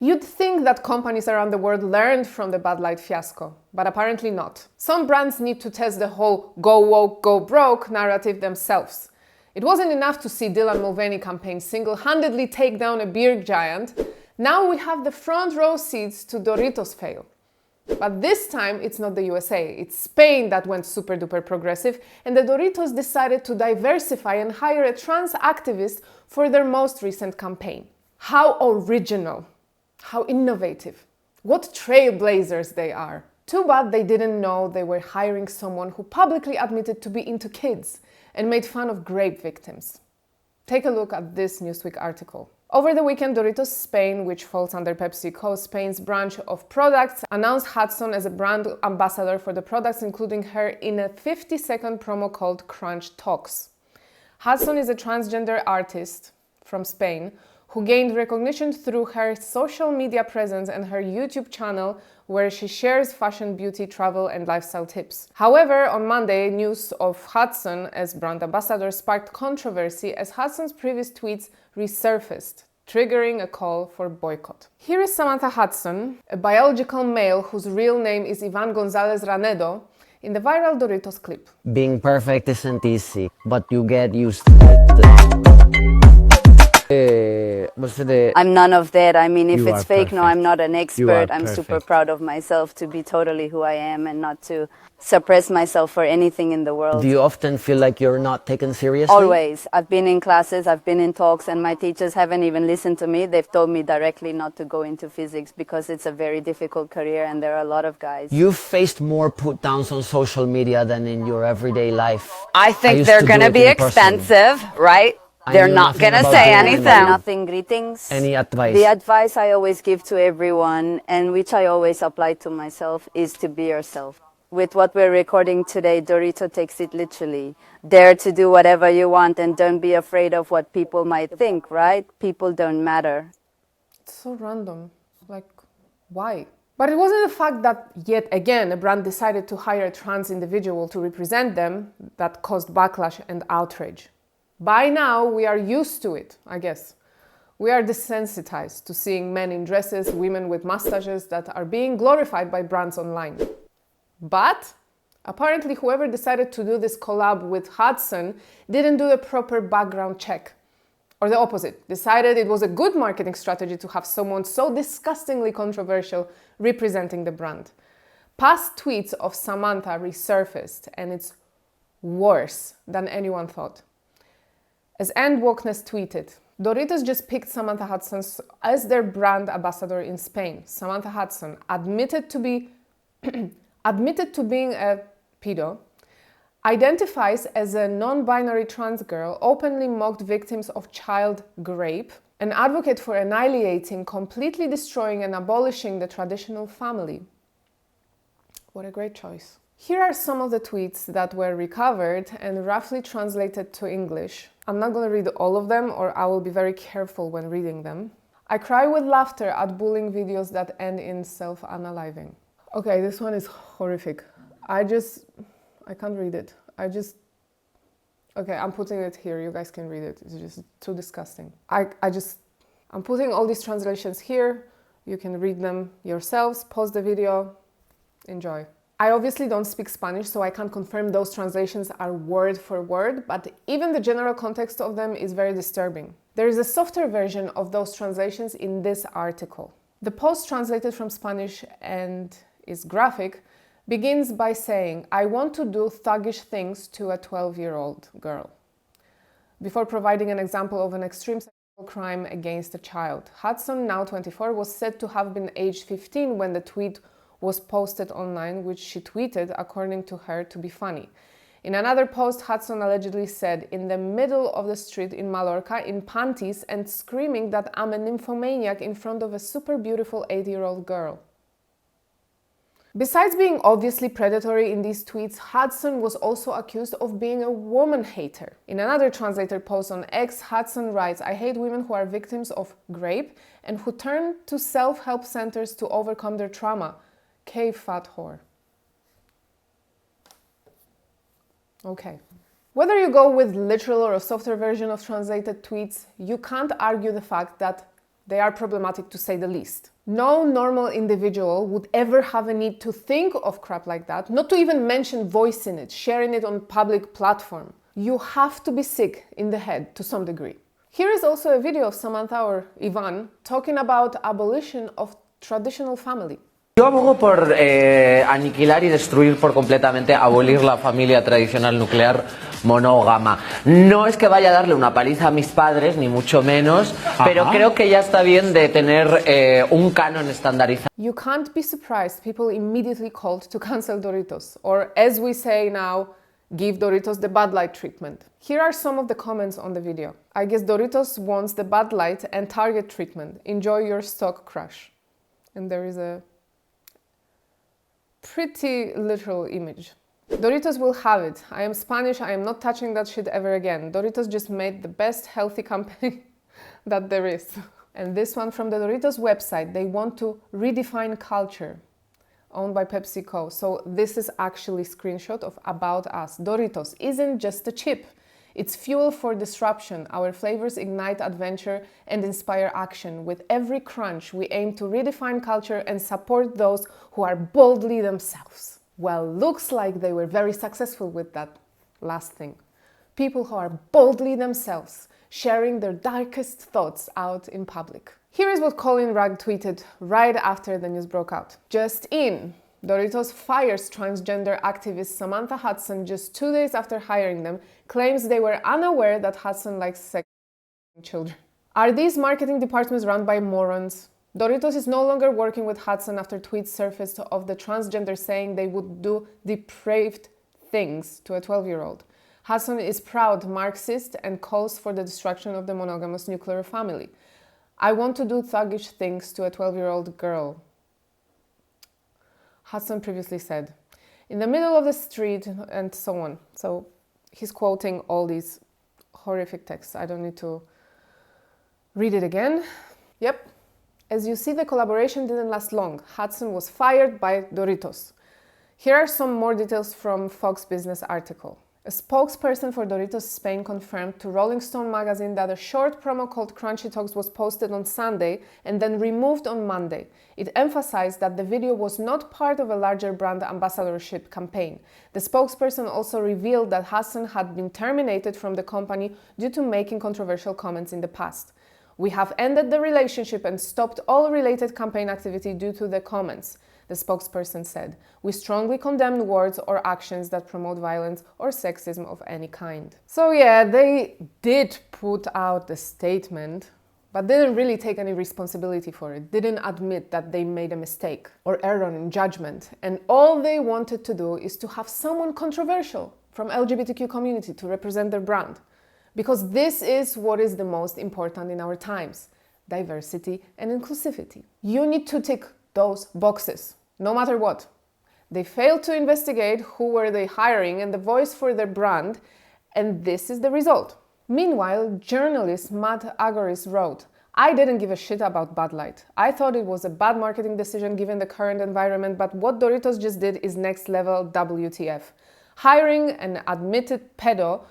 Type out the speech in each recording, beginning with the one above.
You'd think that companies around the world learned from the Budlight fiasco, but apparently not. Some brands need to test the whole go woke, go broke narrative themselves. It wasn't enough to see Dylan Mulvaney campaign single-handedly take down a beer giant. Now we have the front row seats to Doritos fail. But this time it's not the USA, it's Spain that went super duper progressive, and the Doritos decided to diversify and hire a trans activist for their most recent campaign. How original! How innovative. What trailblazers they are. Too bad they didn't know they were hiring someone who publicly admitted to be into kids and made fun of grape victims. Take a look at this Newsweek article. Over the weekend, Doritos Spain, which falls under PepsiCo Spain's branch of products, announced Hudson as a brand ambassador for the products, including her in a 50-second promo called Crunch Talks. Hudson is a transgender artist from Spain who gained recognition through her social media presence and her YouTube channel, where she shares fashion, beauty, travel, and lifestyle tips. However, on Monday, news of Hudson as brand ambassador sparked controversy as Hudson's previous tweets resurfaced, triggering a call for boycott. Here is Samantha Hudson, a biological male whose real name is Ivan Gonzalez Ranedo, in the viral Doritos clip. Being perfect isn't easy, but you get used to it. I'm none of that. I mean, if it's fake, perfect. no, I'm not an expert. I'm super perfect. proud of myself to be totally who I am and not to suppress myself for anything in the world. Do you often feel like you're not taken seriously? Always. I've been in classes, I've been in talks, and my teachers haven't even listened to me. They've told me directly not to go into physics because it's a very difficult career and there are a lot of guys. You've faced more put downs on social media than in your everyday life. I think used they're to going do to it be in person. expensive, right? I They're knew not nothing going to about say doing anything. that. Nothing, greetings. Any advice? The advice I always give to everyone, and which I always apply to myself, is to be yourself. With what we're recording today, Dorito takes it literally. Dare to do whatever you want and don't be afraid of what people might think, right? People don't matter. It's so random. Like, why? But it wasn't the fact that, yet again, a brand decided to hire a trans individual to represent them that caused backlash and outrage. By now, we are used to it, I guess. We are desensitized to seeing men in dresses, women with mustaches that are being glorified by brands online. But apparently, whoever decided to do this collab with Hudson didn't do the proper background check. Or the opposite, decided it was a good marketing strategy to have someone so disgustingly controversial representing the brand. Past tweets of Samantha resurfaced, and it's worse than anyone thought. As End Wokeness tweeted, Doritos just picked Samantha Hudson as their brand ambassador in Spain. Samantha Hudson admitted to being a PED0, identifies as a non-binary trans girl, openly mocked victims of child rape, an advocate for annihilating, completely destroying and abolishing the traditional family. What a great choice. Here are some of the tweets that were recovered and roughly translated to English. I'm not going to read all of them, or I will be very careful when reading them. I cry with laughter at bullying videos that end in self-unaliving. Okay, this one is horrific. I can't read it. Okay, I'm putting it here. You guys can read it. It's just too disgusting. I'm putting all these translations here. You can read them yourselves. Pause the video. Enjoy. I obviously don't speak Spanish, so I can't confirm those translations are word for word, but even the general context of them is very disturbing. There is a softer version of those translations in this article. The post, translated from Spanish and is graphic, begins by saying, "I want to do thuggish things to a 12-year-old girl," before providing an example of an extreme sexual crime against a child. Hudson, now 24, was said to have been aged 15 when the tweet was posted online, which she tweeted, according to her, to be funny. In another post, Hudson allegedly said, "In the middle of the street in Mallorca, in panties, and screaming that I'm a nymphomaniac in front of a super beautiful 8-year-old girl." Besides being obviously predatory in these tweets, Hudson was also accused of being a woman hater. In another translated post on X, Hudson writes, "I hate women who are victims of rape and who turn to self-help centers to overcome their trauma. K fat whore." Okay. Whether you go with literal or a softer version of translated tweets, you can't argue the fact that They are problematic to say the least. No normal individual would ever have a need to think of crap like that, not to even mention voicing it, sharing it on public platform. You have to be sick in the head to some degree. Here is also a video of Samantha or Ivan talking about abolition of traditional family. Yo abogo por aniquilar y destruir por completamente, abolir la familia tradicional nuclear monógama. No es que vaya a darle una paliza a mis padres, ni mucho menos, pero creo que ya está bien de tener un canon estandarizado. You can't be surprised people immediately called to cancel Doritos, or as we say now, give Doritos the Budlight treatment. Here are some of the comments on the video. I guess Doritos wants the Budlight and Target treatment. Enjoy your stock crush. And there is a pretty literal image. Doritos will have it. I am Spanish, I am not touching that shit ever again. Doritos just made the best healthy company that there is. And this one from the Doritos website, they want to redefine culture, owned by PepsiCo. So this is actually a screenshot of About Us. Doritos isn't just a chip. It's fuel for disruption. Our flavors ignite adventure and inspire action. With every crunch, we aim to redefine culture and support those who are boldly themselves. Well, looks like they were very successful with that last thing. People who are boldly themselves, sharing their darkest thoughts out in public. Here is what Colin Rugg tweeted right after the news broke out. Just in. Doritos fires transgender activist Samantha Hudson just 2 days after hiring them, claims they were unaware that Hudson likes sex with children. Are these marketing departments run by morons? Doritos is no longer working with Hudson after tweets surfaced of the transgender saying they would do depraved things to a 12-year-old. Hudson is proud Marxist and calls for the destruction of the monogamous nuclear family. I want to do thuggish things to a 12-year-old girl, Hudson previously said, in the middle of the street, and so on. So he's quoting all these horrific texts. I don't need to read it again. Yep. As you see, the collaboration didn't last long. Hudson was fired by Doritos. Here are some more details from Fox Business article. A spokesperson for Doritos Spain confirmed to Rolling Stone magazine that a short promo called Crunchy Talks was posted on Sunday and then removed on Monday. It emphasized that the video was not part of a larger brand ambassadorship campaign. The spokesperson also revealed that Hudson had been terminated from the company due to making controversial comments in the past. We have ended the relationship and stopped all related campaign activity due to the comments, the spokesperson said. We strongly condemn words or actions that promote violence or sexism of any kind. So yeah, they did put out the statement, but didn't really take any responsibility for it, didn't admit that they made a mistake or error in judgment. And all they wanted to do is to have someone controversial from LGBTQ community to represent their brand. Because this is what is the most important in our times, diversity and inclusivity. You need to tick those boxes, no matter what. They failed to investigate who were they hiring and the voice for their brand, and this is the result. Meanwhile, journalist Matt Agoris wrote, I didn't give a shit about Budlight. I thought it was a bad marketing decision given the current environment, but what Doritos just did is next level WTF. Hiring an admitted pedo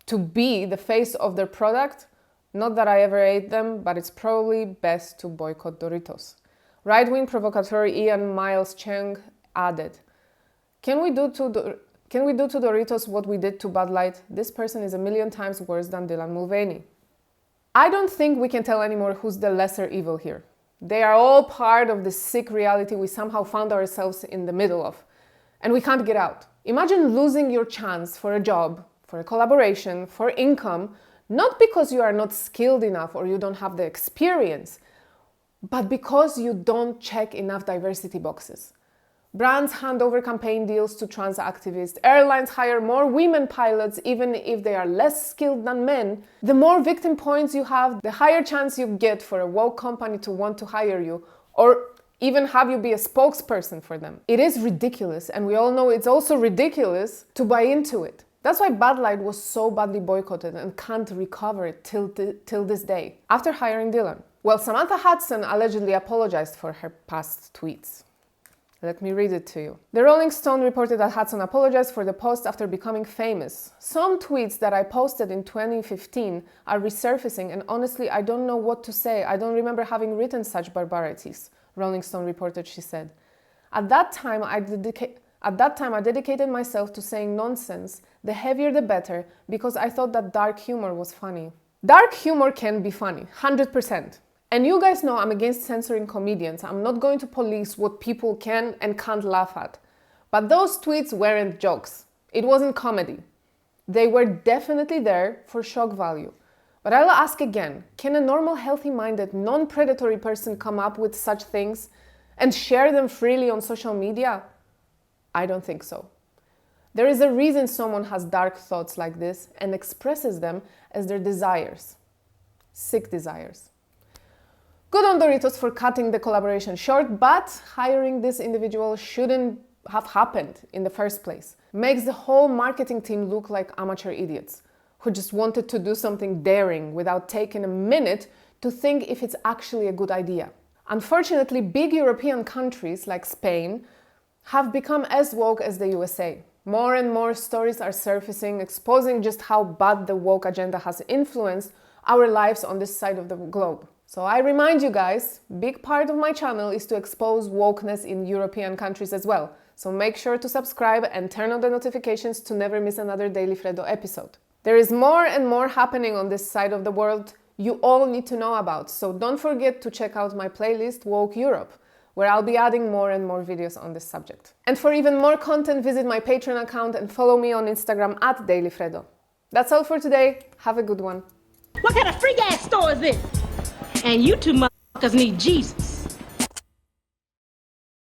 to be the face of their product, not that I ever ate them, but it's probably best to boycott Doritos. Right-wing provocateur Ian Miles Cheng added, Can we do to Doritos what we did to Budlight? This person is a million times worse than Dylan Mulvaney. I don't think we can tell anymore who's the lesser evil here. They are all part of the sick reality we somehow found ourselves in the middle of, and we can't get out. Imagine losing your chance for a job, for a collaboration, for income, not because you are not skilled enough or you don't have the experience, but because you don't check enough diversity boxes. Brands hand over campaign deals to trans activists. Airlines hire more women pilots even if they are less skilled than men. The more victim points you have, the higher chance you get for a woke company to want to hire you or even have you be a spokesperson for them. It is ridiculous, and we all know it's also ridiculous to buy into it. That's why Budlight was so badly boycotted and can't recover it till this day, after hiring Dylan. Well, Samantha Hudson allegedly apologized for her past tweets. Let me read it to you. The Rolling Stone reported that Hudson apologized for the post after becoming famous. Some tweets that I posted in 2015 are resurfacing, and honestly, I don't know what to say. I don't remember having written such barbarities, Rolling Stone reported, she said. At that time, I dedicated myself to saying nonsense, the heavier the better, because I thought that dark humor was funny. Dark humor can be funny, 100%. And you guys know I'm against censoring comedians. I'm not going to police what people can and can't laugh at. But those tweets weren't jokes. It wasn't comedy. They were definitely there for shock value. But I'll ask again, can a normal, healthy-minded, non-predatory person come up with such things and share them freely on social media? I don't think so. There is a reason someone has dark thoughts like this and expresses them as their desires. Sick desires. Good on Doritos for cutting the collaboration short, but hiring this individual shouldn't have happened in the first place. Makes the whole marketing team look like amateur idiots who just wanted to do something daring without taking a minute to think if it's actually a good idea. Unfortunately, big European countries like Spain have become as woke as the USA. More and more stories are surfacing, exposing just how bad the woke agenda has influenced our lives on this side of the globe. So I remind you guys, big part of my channel is to expose wokeness in European countries as well. So make sure to subscribe and turn on the notifications to never miss another Daily Freddo episode. There is more and more happening on this side of the world you all need to know about, so don't forget to check out my playlist Woke Europe, where I'll be adding more and more videos on this subject. And for even more content, visit my Patreon account and follow me on Instagram @DailyFreddo. That's all for today. Have a good one. What kind of freak ass store is this? And you two motherfuckers need Jesus.